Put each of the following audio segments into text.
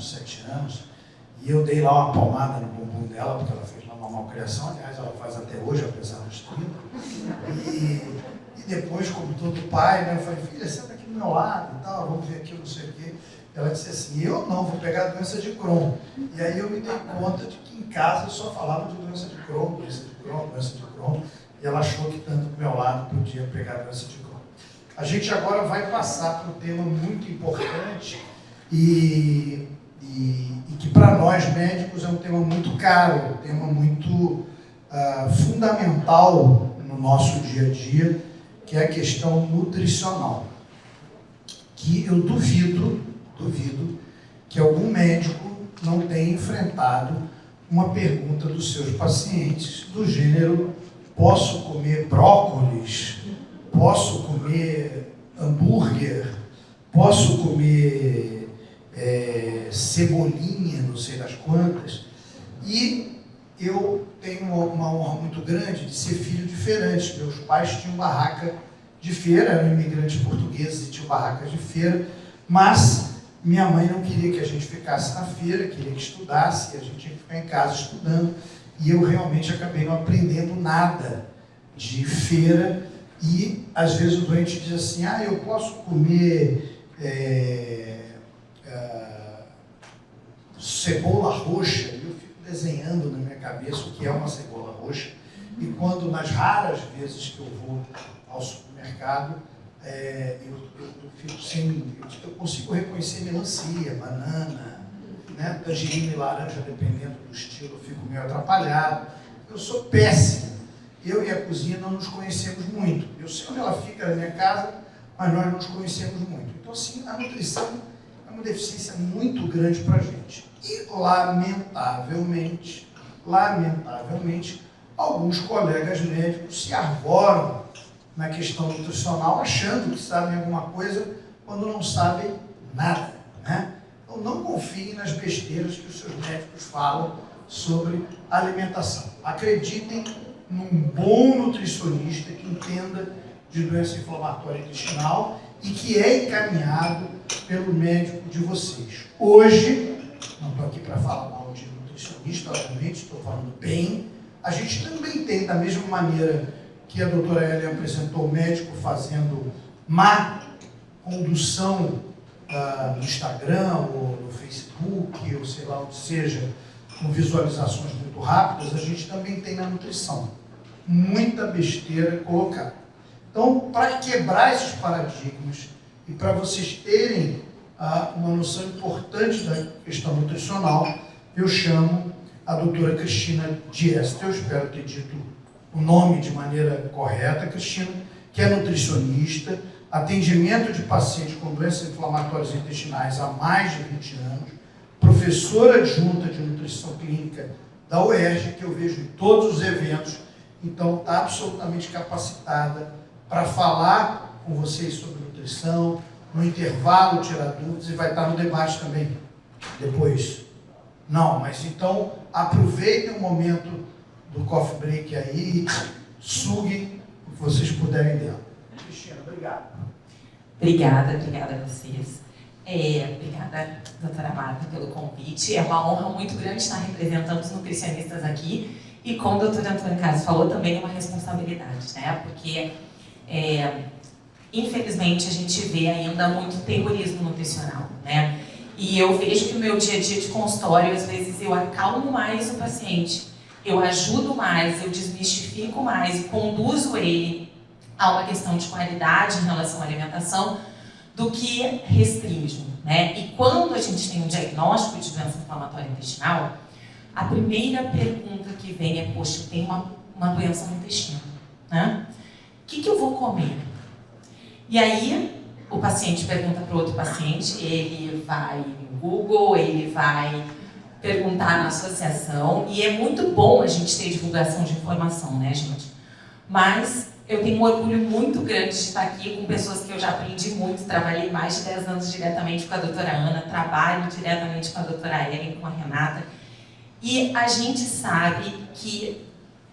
anos, 7 anos, e eu dei lá uma palmada no bumbum dela, porque ela fez lá uma malcriação, aliás, ela faz até hoje, apesar dos 30. E depois, como todo pai, né, eu falei, filha, senta aqui do meu lado e tal, vamos ver aqui, não sei o quê. Ela disse assim, eu não, vou pegar a doença de Crohn. E aí eu me dei conta de que em casa eu só falava de doença de Crohn, doença de Crohn, doença de Crohn, e ela achou que tanto do meu lado podia pegar a doença de Crohn. A gente agora vai passar para um tema muito importante e que para nós médicos é um tema muito caro, um tema muito fundamental no nosso dia a dia, que é a questão nutricional. Que eu duvido que algum médico não tenha enfrentado uma pergunta dos seus pacientes do gênero: posso comer brócolis? Posso comer hambúrguer? Posso comer cebolinha, não sei das quantas? E eu tenho uma honra muito grande de ser filho de feirantes. Meus pais tinham barraca de feira, eram imigrantes portugueses e tinham barracas de feira, mas minha mãe não queria que a gente ficasse na feira, queria que estudasse, e a gente tinha que ficar em casa estudando, e eu realmente acabei não aprendendo nada de feira, e às vezes o doente diz assim, eu posso comer cebola roxa, e eu fico desenhando na minha cabeça o que é uma cebola roxa, e quando nas raras vezes que eu vou ao supermercado, eu fico sem, eu consigo reconhecer melancia, banana, né, tangerina e laranja, dependendo do estilo, eu fico meio atrapalhado. Eu sou péssimo. Eu e a cozinha não nos conhecemos muito. Eu sei onde ela fica na minha casa, mas nós não nos conhecemos muito. Então, assim, a nutrição é uma deficiência muito grande para a gente. E, lamentavelmente, alguns colegas médicos se arvoram na questão nutricional, achando que sabem alguma coisa, quando não sabem nada, né? Então, não confiem nas besteiras que os seus médicos falam sobre alimentação. Acreditem num bom nutricionista que entenda de doença inflamatória intestinal e que é encaminhado pelo médico de vocês. Hoje, não estou aqui para falar mal de nutricionista, obviamente, estou falando bem. A gente também tem, da mesma maneira que a doutora Ellen apresentou o médico fazendo má condução no Instagram, ou no Facebook, ou sei lá onde seja, com visualizações muito rápidas, a gente também tem na nutrição. Muita besteira colocada. Então, para quebrar esses paradigmas e para vocês terem uma noção importante da questão nutricional, eu chamo a doutora Cristina Dieste, eu espero ter dito o nome de maneira correta, Cristina, que é nutricionista, atendimento de pacientes com doenças inflamatórias intestinais há mais de 20 anos, professora adjunta de nutrição clínica da UERJ, que eu vejo em todos os eventos, então está absolutamente capacitada para falar com vocês sobre nutrição, no intervalo tirar dúvidas, e vai estar no debate também depois. Não, mas então aproveitem o momento do coffee break aí, suguem o que vocês puderem dela. Cristina, obrigado. Obrigada a vocês. Obrigada, doutora Marta, pelo convite. É uma honra muito grande estar representando os nutricionistas aqui e, como o doutor Antônio Carlos falou, também é uma responsabilidade, né? Porque, infelizmente, a gente vê ainda muito terrorismo nutricional, né? E eu vejo que o meu dia a dia de consultório, às vezes, eu acalmo mais o paciente, eu ajudo mais, eu desmistifico mais e conduzo ele a uma questão de qualidade em relação à alimentação do que restringo, né? E quando a gente tem um diagnóstico de doença inflamatória intestinal, a primeira pergunta que vem é, poxa, eu tenho uma doença no intestino, né? O que eu vou comer? E aí, o paciente pergunta para o outro paciente, ele vai no Google, ele vai perguntar na associação, e é muito bom a gente ter divulgação de informação, né, gente? Mas eu tenho um orgulho muito grande de estar aqui com pessoas que eu já aprendi muito, trabalhei mais de 10 anos diretamente com a doutora Ana, trabalho diretamente com a doutora Ellen, com a Renata, e a gente sabe que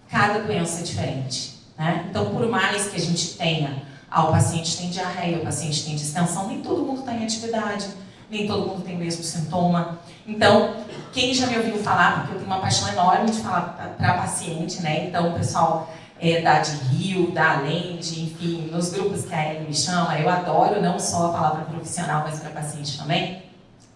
cada doença é diferente, né? Então, por mais que a gente tenha, o paciente tem diarreia, o paciente tem distensão, nem todo mundo está em atividade. nem todo mundo tem o mesmo sintoma. Então, quem já me ouviu falar, porque eu tenho uma paixão enorme de falar para paciente, né? Então, o pessoal da de Rio, da Alende, enfim, nos grupos que a Ellen me chama, eu adoro não só falar para profissional, mas para paciente também,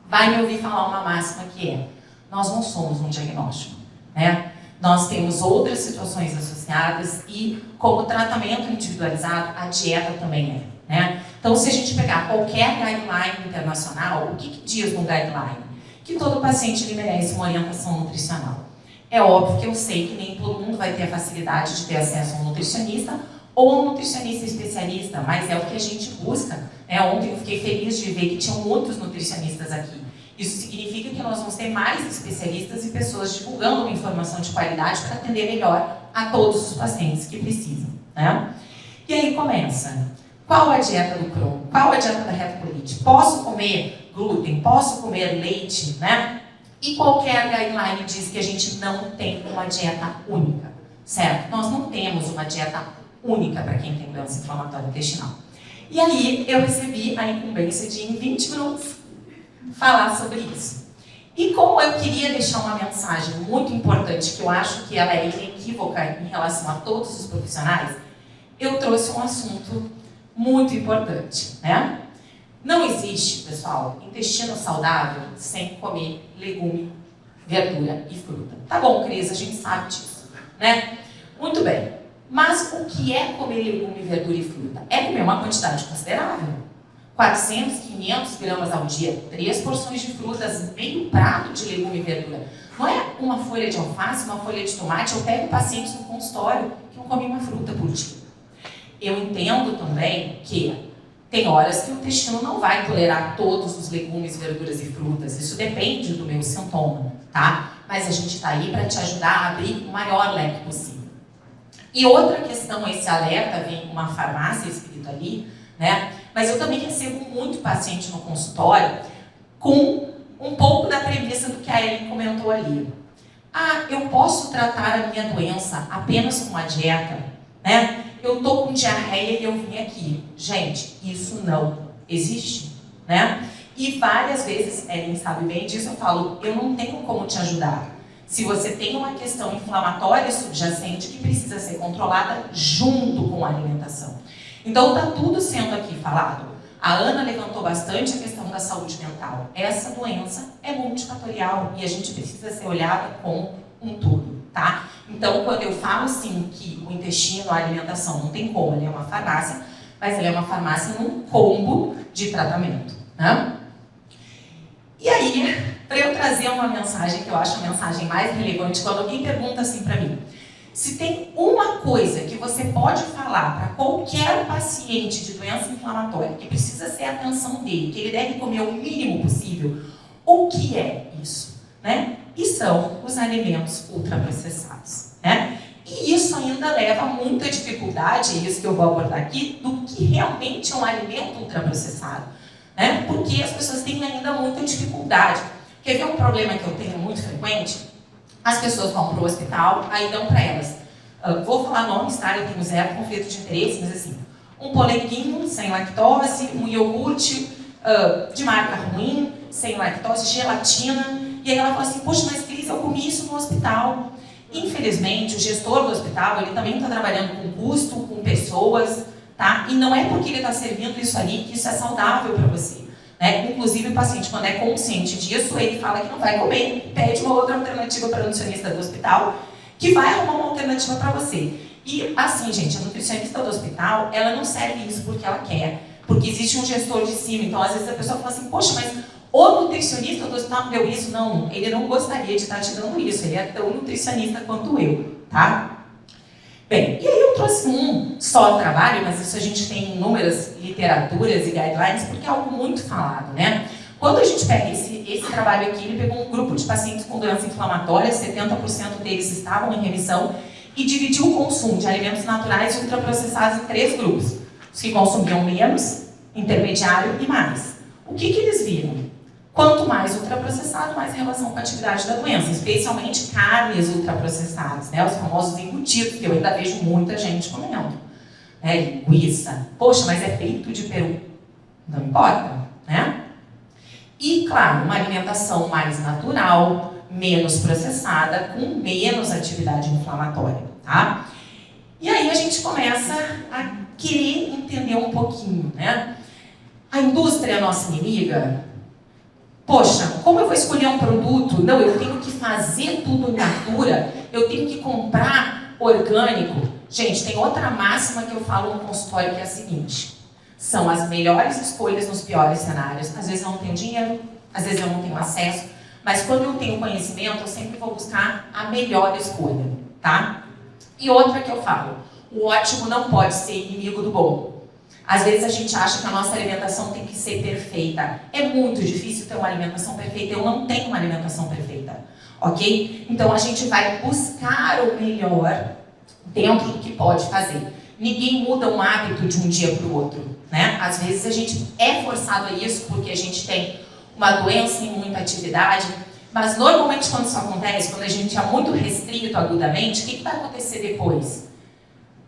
vai me ouvir falar uma máxima que é: nós não somos um diagnóstico, né? Nós temos outras situações associadas e, como tratamento individualizado, a dieta também é, né? Então, se a gente pegar qualquer guideline internacional, o que diz no guideline? Que todo paciente ele merece uma orientação nutricional. É óbvio que eu sei que nem todo mundo vai ter a facilidade de ter acesso a um nutricionista ou a um nutricionista especialista, mas é o que a gente busca, né? Ontem eu fiquei feliz de ver que tinham muitos nutricionistas aqui. Isso significa que nós vamos ter mais especialistas e pessoas divulgando uma informação de qualidade para atender melhor a todos os pacientes que precisam, né? E aí começa. Qual a dieta do Crohn? Qual a dieta da retocolite? Posso comer glúten? Posso comer leite, né? E qualquer guideline diz que a gente não tem uma dieta única, certo? Nós não temos uma dieta única para quem tem doença inflamatória intestinal. E aí eu recebi a incumbência de, em 20 minutos, falar sobre isso. E como eu queria deixar uma mensagem muito importante, que eu acho que ela é inequívoca em relação a todos os profissionais, eu trouxe um assunto muito importante, né? Não existe, pessoal, intestino saudável sem comer legume, verdura e fruta. Tá bom, Cris, a gente sabe disso, né? Muito bem. Mas o que é comer legume, verdura e fruta? É comer uma quantidade considerável. 400, 500 gramas ao dia, 3 porções de frutas, meio prato de legume e verdura. Não é uma folha de alface, uma folha de tomate. Eu pego pacientes no consultório que não comem uma fruta por dia. Eu entendo também que tem horas que o intestino não vai tolerar todos os legumes, verduras e frutas. Isso depende do meu sintoma, tá? Mas a gente está aí para te ajudar a abrir o maior leque possível. E outra questão, esse alerta vem com uma farmácia escrito ali, né? Mas eu também recebo muito paciente no consultório com um pouco da premissa do que a Ellen comentou ali. Ah, eu posso tratar a minha doença apenas com a dieta, né? Eu tô com diarreia e eu vim aqui. Gente, isso não existe, né? E várias vezes, Ellen sabe bem disso, eu falo, eu não tenho como te ajudar. Se você tem uma questão inflamatória subjacente que precisa ser controlada junto com a alimentação. Então, está tudo sendo aqui falado. A Ana levantou bastante a questão da saúde mental. Essa doença é multifatorial e a gente precisa ser olhada como um todo, tá? Então, quando eu falo, sim, que o intestino, a alimentação, não tem como, ela é uma farmácia, mas ela é uma farmácia num combo de tratamento, né? E aí, para eu trazer uma mensagem que eu acho a mensagem mais relevante, quando alguém pergunta assim para mim, se tem uma coisa que você pode falar para qualquer paciente de doença inflamatória que precisa ser a atenção dele, que ele deve comer o mínimo possível, o que é isso, né? E são os alimentos ultraprocessados, né? E isso ainda leva a muita dificuldade, é isso que eu vou abordar aqui, do que realmente é um alimento ultraprocessado, né? Porque as pessoas têm ainda muita dificuldade. Quer ver um problema que eu tenho muito frequente? As pessoas vão para o hospital, aí dão para elas. Vou falar nomes, tá? Eu tenho zero conflito de interesse, mas assim, um polenguinho sem lactose, um iogurte de marca ruim, sem lactose, gelatina. E aí ela fala assim, poxa, mas Cris, eu comi isso no hospital. Infelizmente, o gestor do hospital, ele também está trabalhando com custo, com pessoas, tá? E não é porque ele está servindo isso ali que isso é saudável para você. Né? Inclusive, o paciente, quando é consciente disso, ele fala que não vai comer, pede uma outra alternativa para a nutricionista do hospital, que vai arrumar uma alternativa para você. E, assim, gente, a nutricionista do hospital, ela não serve isso porque ela quer, porque existe um gestor de cima. Então, às vezes, a pessoa fala assim, poxa, mas o nutricionista do hospital deu isso? Não, ele não gostaria de estar te dando isso, ele é tão nutricionista quanto eu, tá? Bem, e aí eu trouxe um só trabalho, mas isso a gente tem inúmeras literaturas e guidelines, porque é algo muito falado, né? Quando a gente pega esse trabalho aqui, ele pegou um grupo de pacientes com doença inflamatória, 70% deles estavam em remissão, e dividiu o consumo de alimentos naturais e ultraprocessados em 3 grupos. Os que consumiam menos, intermediário e mais. O que eles viram? Quanto mais ultraprocessado, mais relação com a atividade da doença, especialmente carnes ultraprocessadas, né? Os famosos embutidos, que eu ainda vejo muita gente comendo. Né? Linguiça. Poxa, mas é feito de peru. Não importa, né? E, claro, uma alimentação mais natural, menos processada, com menos atividade inflamatória, tá? E aí a gente começa a querer entender um pouquinho, né? A indústria é a nossa inimiga? Poxa, como eu vou escolher um produto? Não, eu tenho que fazer tudo in natura, eu tenho que comprar orgânico. Gente, tem outra máxima que eu falo no consultório que é a seguinte: são as melhores escolhas nos piores cenários. Às vezes eu não tenho dinheiro, às vezes eu não tenho acesso, mas quando eu tenho conhecimento, eu sempre vou buscar a melhor escolha, tá? E outra que eu falo, o ótimo não pode ser inimigo do bom. Às vezes a gente acha que a nossa alimentação tem que ser perfeita. É muito difícil ter uma alimentação perfeita. Eu não tenho uma alimentação perfeita, ok? Então a gente vai buscar o melhor dentro do que pode fazer. Ninguém muda um hábito de um dia para o outro, né? Às vezes a gente é forçado a isso porque a gente tem uma doença em muita atividade, mas normalmente quando isso acontece, quando a gente é muito restrito agudamente, o que vai acontecer depois?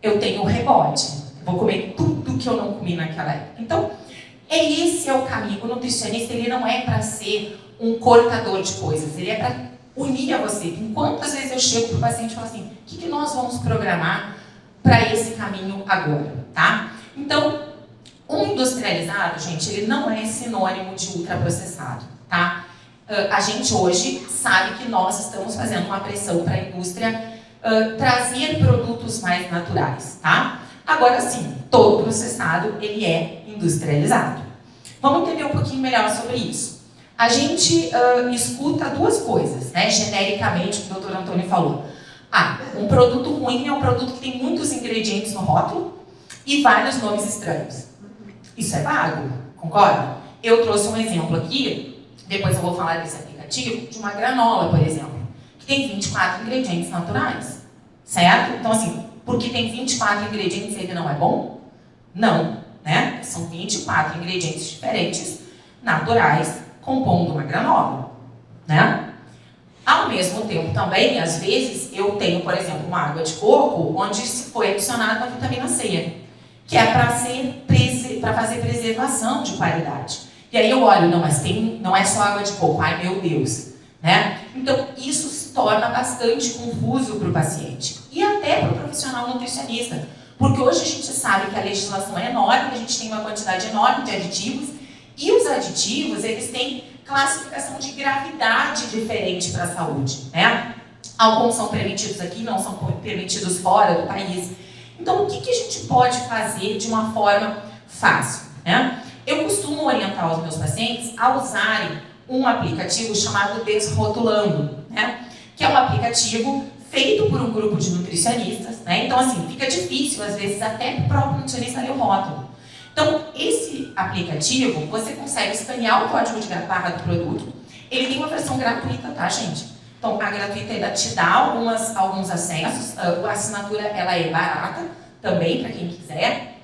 Eu tenho um rebote. Vou comer tudo que eu não comi naquela época. Então, esse é o caminho. O nutricionista, ele não é para ser um cortador de coisas, ele é para unir a você. Quantas vezes eu chego para o paciente e falo assim, o que nós vamos programar para esse caminho agora, tá? Então, um industrializado, gente, ele não é sinônimo de ultraprocessado, tá? A gente hoje sabe que nós estamos fazendo uma pressão para a indústria trazer produtos mais naturais, tá? Agora sim, todo processado, ele é industrializado. Vamos entender um pouquinho melhor sobre isso. A gente escuta duas coisas, né? Genericamente, o que o Dr. Antônio falou. Um produto ruim é um produto que tem muitos ingredientes no rótulo e vários nomes estranhos. Isso é vago, concorda? Eu trouxe um exemplo aqui, depois eu vou falar desse aplicativo, de uma granola, por exemplo, que tem 24 ingredientes naturais, certo? Então, assim, porque tem 24 ingredientes, ele não é bom? Não, né? São 24 ingredientes diferentes, naturais, compondo uma granola, né? Ao mesmo tempo também, às vezes, eu tenho, por exemplo, uma água de coco, onde se foi adicionada a vitamina C, que é para fazer preservação de qualidade. E aí eu olho, não, mas não é só água de coco, ai meu Deus, né? Então, isso se torna bastante confuso para o paciente e até para o profissional nutricionista, porque hoje a gente sabe que a legislação é enorme, que a gente tem uma quantidade enorme de aditivos e os aditivos, eles têm classificação de gravidade diferente para a saúde, né? Alguns são permitidos aqui, não são permitidos fora do país. Então, o que a gente pode fazer de uma forma fácil, né? Eu costumo orientar os meus pacientes a usarem um aplicativo chamado Desrotulando, né? Que é um aplicativo feito por um grupo de nutricionistas, né? Então, assim, fica difícil, às vezes, até para o próprio nutricionista ler o rótulo. Então, esse aplicativo, você consegue escanear o código de barra do produto. Ele tem uma versão gratuita, tá, gente? Então, a gratuita ainda te dá alguns acessos. A assinatura, ela é barata também, para quem quiser.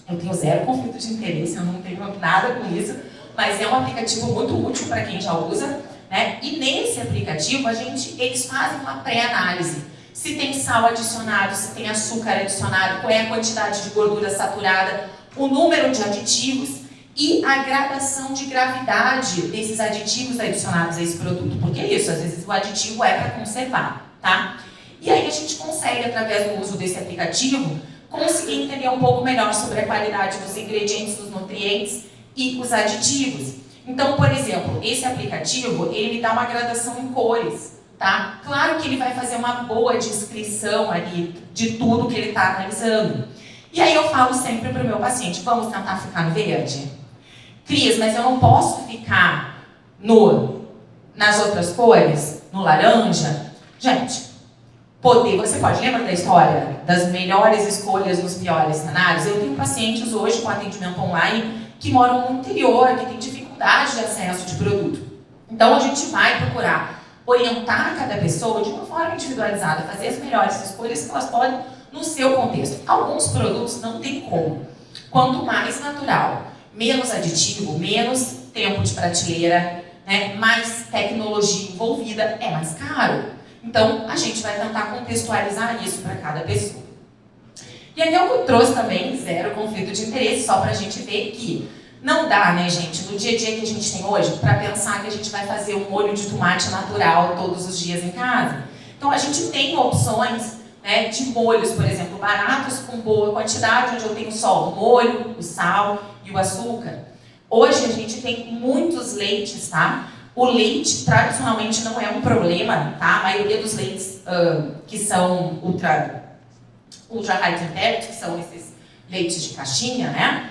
Eu tenho zero conflito de interesse, eu não tenho nada com isso. Mas é um aplicativo muito útil para quem já usa, né? E nesse aplicativo, eles fazem uma pré-análise. Se tem sal adicionado, se tem açúcar adicionado, qual é a quantidade de gordura saturada, o número de aditivos e a gradação de gravidade desses aditivos adicionados a esse produto. Porque é isso, às vezes o aditivo é para conservar, tá? E aí a gente consegue, através do uso desse aplicativo, conseguir entender um pouco melhor sobre a qualidade dos ingredientes, dos nutrientes e os aditivos. Então, por exemplo, esse aplicativo, ele me dá uma gradação em cores, tá? Claro que ele vai fazer uma boa descrição ali de tudo que ele está analisando. E aí eu falo sempre para o meu paciente, vamos tentar ficar no verde? Cris, mas eu não posso ficar nas outras cores, no laranja? Gente, você pode lembrar da história das melhores escolhas nos piores cenários? Eu tenho pacientes hoje com atendimento online que moram no interior, que têm dificuldade de acesso de produto. Então a gente vai procurar orientar cada pessoa de uma forma individualizada, fazer as melhores escolhas que elas podem no seu contexto. Alguns produtos não tem como. Quanto mais natural, menos aditivo, menos tempo de prateleira, né, mais tecnologia envolvida, é mais caro. Então, a gente vai tentar contextualizar isso para cada pessoa. E aqui eu trouxe também zero conflito de interesse, só para a gente ver que Não dá, né, gente, no dia a dia que a gente tem hoje, para pensar que a gente vai fazer um molho de tomate natural todos os dias em casa. Então, a gente tem opções, né, de molhos, por exemplo, baratos com boa quantidade, onde eu tenho só o molho, o sal e o açúcar. Hoje, a gente tem muitos leites, tá? O leite, tradicionalmente, não é um problema, tá? A maioria dos leites que são ultra high temperature, que são esses leites de caixinha, né?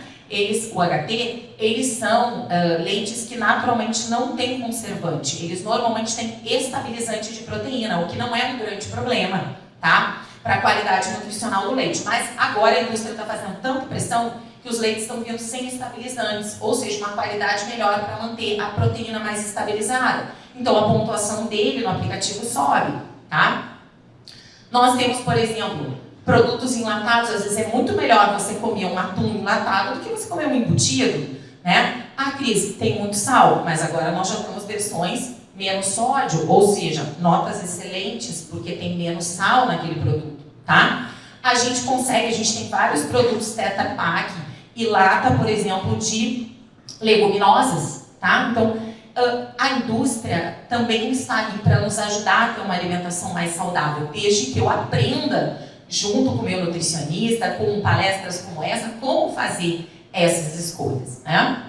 O HT, eles são leites que naturalmente não têm conservante. Eles normalmente têm estabilizante de proteína, o que não é um grande problema, tá? Para a qualidade nutricional do leite. Mas agora a indústria está fazendo tanta pressão que os leites estão vindo sem estabilizantes, ou seja, uma qualidade melhor para manter a proteína mais estabilizada. Então a pontuação dele no aplicativo sobe, tá? Nós temos, por exemplo, produtos enlatados. Às vezes é muito melhor você comer um atum enlatado do que você comer um embutido, né? Ah, Cris, tem muito sal, mas agora nós já temos versões menos sódio, ou seja, notas excelentes, porque tem menos sal naquele produto, tá? A gente tem vários produtos Tetra Pak e lata, por exemplo, de leguminosas, tá? Então, a indústria também está aí para nos ajudar a ter uma alimentação mais saudável, desde que eu aprenda, junto com o meu nutricionista, com palestras como essa, como fazer essas escolhas, né?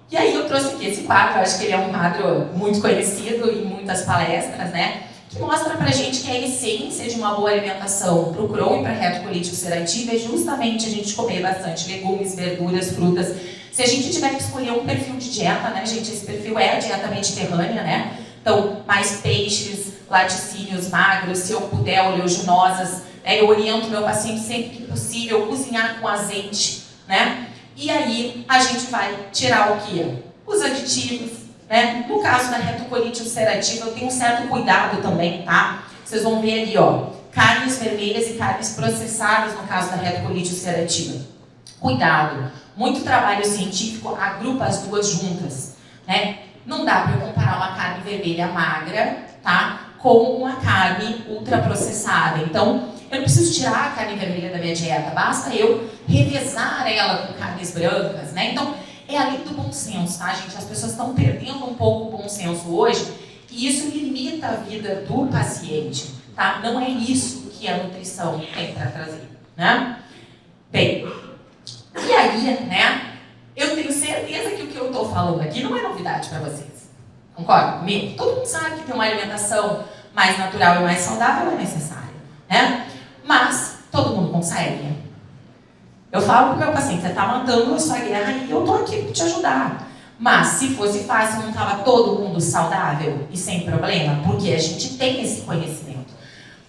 E aí eu trouxe aqui esse quadro, eu acho que ele é um quadro muito conhecido em muitas palestras, né? Que mostra pra gente que a essência de uma boa alimentação para o Crohn e para a retocolite ulcerativa é justamente a gente comer bastante legumes, verduras, frutas. Se a gente tiver que escolher um perfil de dieta, né, gente, esse perfil é a dieta mediterrânea, né? Então, mais peixes, laticínios magros, se eu puder, oleaginosas. Eu oriento meu paciente sempre que possível cozinhar com azeite, né? E aí a gente vai tirar o quê? Os aditivos, né? No caso da retocolite ulcerativa, eu tenho um certo cuidado também, tá? Vocês vão ver ali, ó, carnes vermelhas e carnes processadas no caso da retocolite ulcerativa. Cuidado, muito trabalho científico agrupa as duas juntas, né? Não dá para eu comparar uma carne vermelha magra, tá? Com uma carne ultraprocessada. Então, eu não preciso tirar a carne vermelha da minha dieta, basta eu revezar ela com carnes brancas, né? Então, é a lei do bom senso, tá, gente? As pessoas estão perdendo um pouco o bom senso hoje e isso limita a vida do paciente, tá? Não é isso que a nutrição tem para trazer, né? Bem, e aí, né? Eu tenho certeza que o que eu estou falando aqui não é novidade para vocês. Concorda comigo? Todo mundo sabe que ter uma alimentação mais natural e mais saudável é necessária, né? Mas todo mundo consegue. Eu falo para o meu paciente, você está matando a sua guerra e eu estou aqui para te ajudar. Mas se fosse fácil, não estava todo mundo saudável e sem problema? Porque a gente tem esse conhecimento.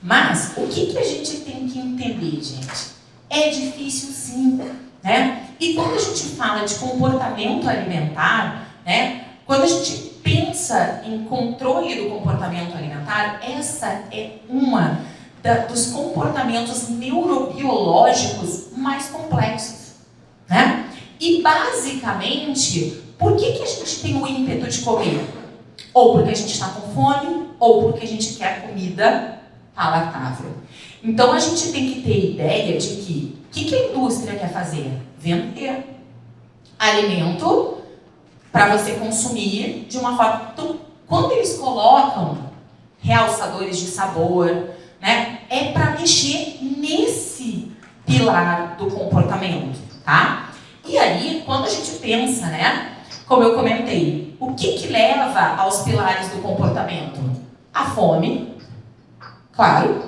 Mas o que a gente tem que entender, gente? É difícil sim, né? E quando a gente fala de comportamento alimentar, né? Quando a gente pensa em controle do comportamento alimentar, essa é uma dos comportamentos neurobiológicos mais complexos, né? E basicamente, por que a gente tem o ímpeto de comer? Ou porque a gente está com fome, ou porque a gente quer comida palatável. Então a gente tem que ter ideia de que o que a indústria quer fazer? Vender alimento para você consumir de uma forma. Então, quando eles colocam realçadores de sabor, né, é para mexer nesse pilar do comportamento, tá? E aí, quando a gente pensa, né, como eu comentei, o que leva aos pilares do comportamento? A fome, claro.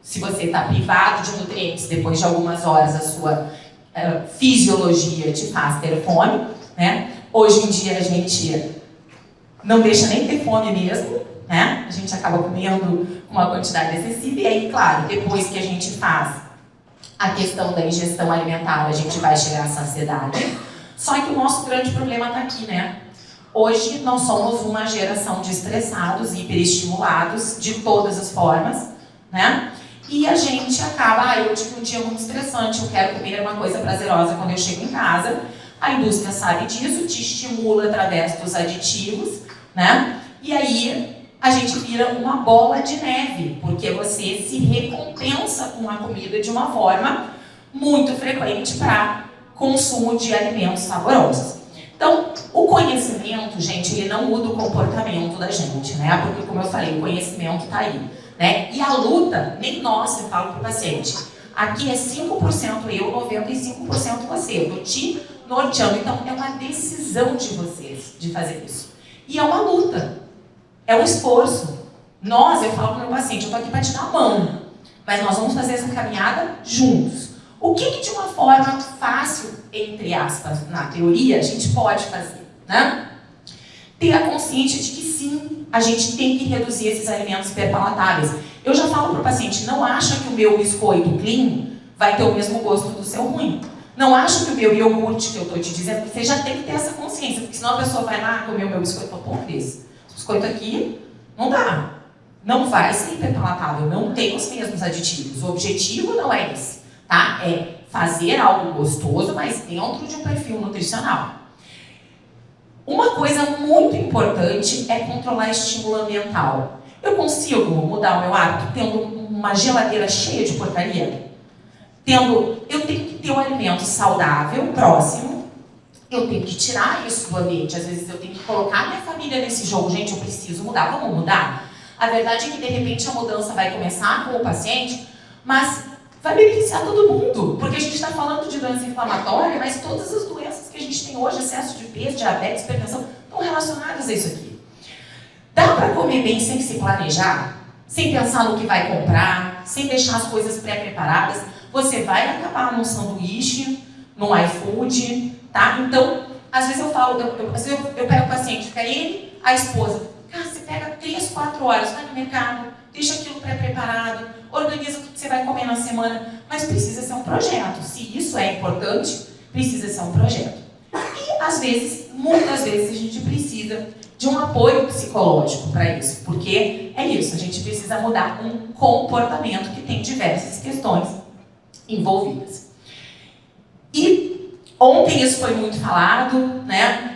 Se você está privado de nutrientes depois de algumas horas, a sua fisiologia te faz ter fome, né? Hoje em dia a gente não deixa nem ter fome mesmo, né? A gente acaba comendo com uma quantidade excessiva e aí, claro, depois que a gente faz a questão da ingestão alimentar, a gente vai chegar à saciedade. Só que o nosso grande problema está aqui, né? Hoje nós somos uma geração de estressados e hiperestimulados de todas as formas, né? E a gente acaba, eu tive um dia muito estressante, eu quero comer uma coisa prazerosa quando eu chego em casa. A indústria sabe disso, te estimula através dos aditivos, né? E aí a gente vira uma bola de neve, porque você se recompensa com a comida de uma forma muito frequente para consumo de alimentos saborosos. Então, o conhecimento, gente, ele não muda o comportamento da gente, né? Porque, como eu falei, o conhecimento está aí, né? E a luta, nem nós, eu falo para o paciente, aqui é 5% eu, 95% você. Eu estou te norteando. Então, é uma decisão de vocês de fazer isso. E é uma luta, é um esforço. Eu falo para o meu paciente, eu estou aqui para te dar a mão, mas nós vamos fazer essa caminhada juntos. O que de uma forma fácil, entre aspas, na teoria, a gente pode fazer, né? Ter a consciência de que sim, a gente tem que reduzir esses alimentos hiperpalatáveis. Eu já falo para o paciente, não acha que o meu biscoito clean vai ter o mesmo gosto do seu ruim. Não acha que o meu iogurte, que eu estou te dizendo, você já tem que ter essa consciência, porque senão a pessoa vai lá comer o meu biscoito e fala, pô, Cris, esse biscoito aqui não dá. Não vai ser hiperpalatável, não tem os mesmos aditivos. O objetivo não é esse, tá? É fazer algo gostoso, mas dentro de um perfil nutricional. Uma coisa muito importante é controlar estímulo ambiental. Eu consigo mudar o meu hábito tendo uma geladeira cheia de porcaria? Eu tenho que ter um alimento saudável, próximo. Eu tenho que tirar isso do ambiente. Às vezes eu tenho que colocar minha família nesse jogo. Gente, eu preciso mudar. Vamos mudar? A verdade é que, de repente, a mudança vai começar com o paciente, mas vai beneficiar todo mundo. Porque a gente está falando de doença inflamatória, mas todas as doenças que a gente tem hoje, excesso de peso, diabetes, hipertensão, estão relacionadas a isso aqui. Dá para comer bem sem se planejar? Sem pensar no que vai comprar? Sem deixar as coisas pré-preparadas? Você vai acabar num sanduíche, num iFood, tá? Então, às vezes eu falo, eu pego o paciente, fica ele, a esposa. Cara, você pega 3, 4 horas, vai no mercado, deixa aquilo pré-preparado, organiza o que você vai comer na semana, mas precisa ser um projeto. Se isso é importante, precisa ser um projeto. E, às vezes, muitas vezes, a gente precisa de um apoio psicológico para isso, porque é isso, a gente precisa mudar um comportamento que tem diversas questões envolvidas. E ontem isso foi muito falado, né?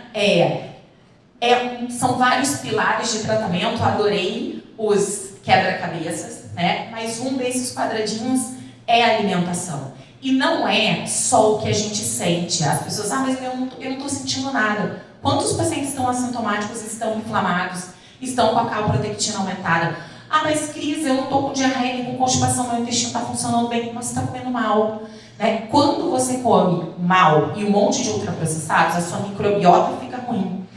São vários pilares de tratamento, adorei os quebra-cabeças, né? Mas um desses quadradinhos é a alimentação. E não é só o que a gente sente. As pessoas, mas eu não estou sentindo nada. Quantos pacientes estão assintomáticos, estão inflamados, estão com a calprotectina aumentada? Mas Cris, eu não estou com diarreia nem com constipação, meu intestino está funcionando bem, mas você está comendo mal. Né? Quando você come mal e um monte de ultraprocessados, a sua microbiota fica ruim.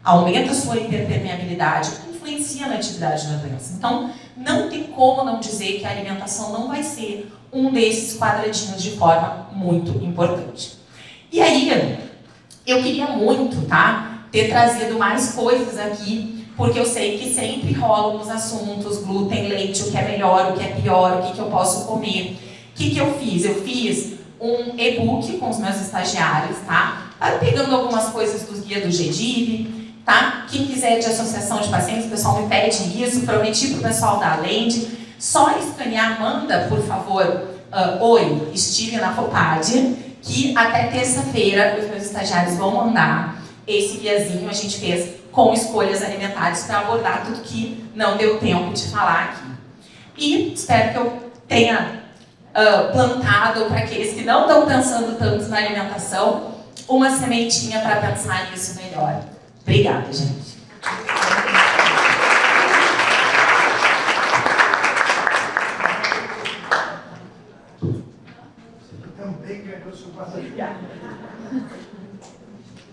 Aumenta a sua hiperpermeabilidade, influencia na atividade da doença. Então, não tem como não dizer que a alimentação não vai ser um desses quadradinhos de forma muito importante. E aí, eu queria muito, tá, ter trazido mais coisas aqui, porque eu sei que sempre rolam os assuntos, glúten, leite, o que é melhor, o que é pior, o que eu posso comer. O que eu fiz? Eu fiz um e-book com os meus estagiários, tá? Pegando algumas coisas dos guias do GDIV, tá? Quem quiser de associação de pacientes, o pessoal me pede isso, prometi para o pessoal da Alende. Só escanear, manda, por favor, oi, estive na FOPAD, que até terça-feira os meus estagiários vão mandar esse guiazinho, a gente fez com escolhas alimentares para abordar tudo que não deu tempo de falar aqui. E espero que eu tenha plantado para aqueles que não estão pensando tanto na alimentação, uma sementinha para pensar nisso melhor. Obrigada, gente.